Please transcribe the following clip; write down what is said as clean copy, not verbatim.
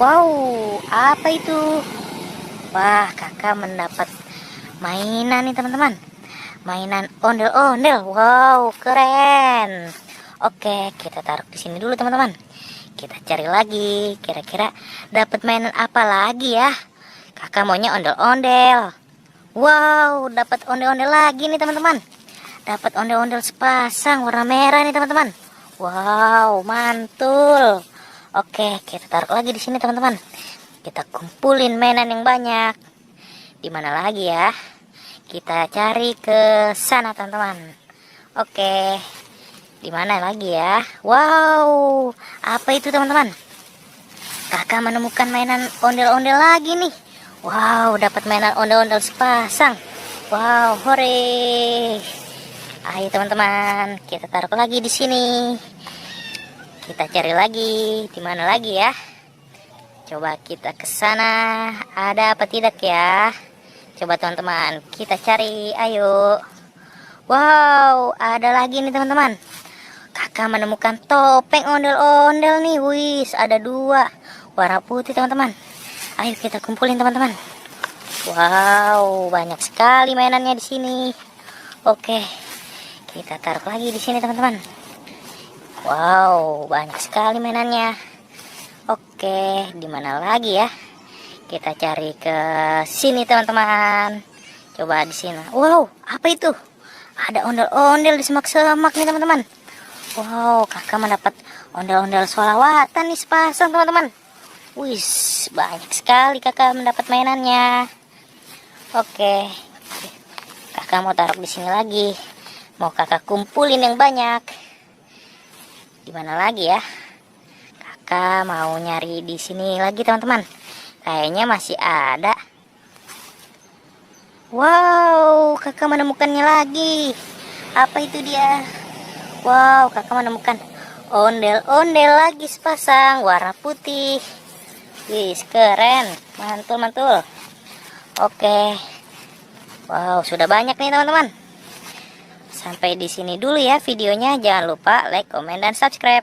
Wow, apa itu? Wah, kakak mendapat mainan nih teman-teman. Mainan ondel-ondel. Wow, keren. Oke, kita taruh di sini dulu teman-teman. Kita cari lagi. Kira-kira dapat mainan apa lagi ya? Kakak maunya ondel-ondel. Wow, dapat ondel-ondel lagi nih teman-teman. Dapat ondel-ondel sepasang warna merah nih teman-teman. Wow, mantul. Oke, kita taruh lagi di sini teman-teman. Kita kumpulin mainan yang banyak. Di mana lagi ya? Kita cari ke sana teman-teman. Oke, di mana lagi ya? Wow, apa itu teman-teman? Kakak menemukan mainan ondel-ondel lagi nih. Wow, dapat mainan ondel-ondel sepasang. Wow, hore. Ayo teman-teman, kita taruh lagi di sini. Kita cari lagi, di mana lagi ya? Coba kita ke sana, ada apa tidak ya? Coba teman-teman, kita cari, ayo. Wow, ada lagi nih teman-teman. Kakak menemukan topeng ondel-ondel nih, wis, ada 2 warna putih teman-teman. Ayo kita kumpulin teman-teman. Wow, banyak sekali mainannya di sini. Oke, kita taruh lagi di sini teman-teman. Wow, banyak sekali mainannya. Oke, di mana lagi ya? Kita cari ke sini teman-teman. Coba di sini. Wow, apa itu? Ada ondel-ondel di semak-semak nih teman-teman. Wow, kakak mendapat ondel-ondel sholawatan nih sepasang teman-teman. Wis, banyak sekali kakak mendapat mainannya. Oke, kakak mau taruh di sini lagi. Mau kakak kumpulin yang banyak. Di mana lagi ya? Kakak mau nyari di sini lagi teman-teman. Kayaknya masih ada. Wow, kakak menemukannya lagi. Apa itu dia? Wow, kakak menemukan ondel-ondel lagi sepasang warna putih. Wih, keren. Mantul-mantul. Oke. Wow, sudah banyak nih teman-teman. Sampai di sini dulu ya videonya. Jangan lupa like, komen, dan subscribe.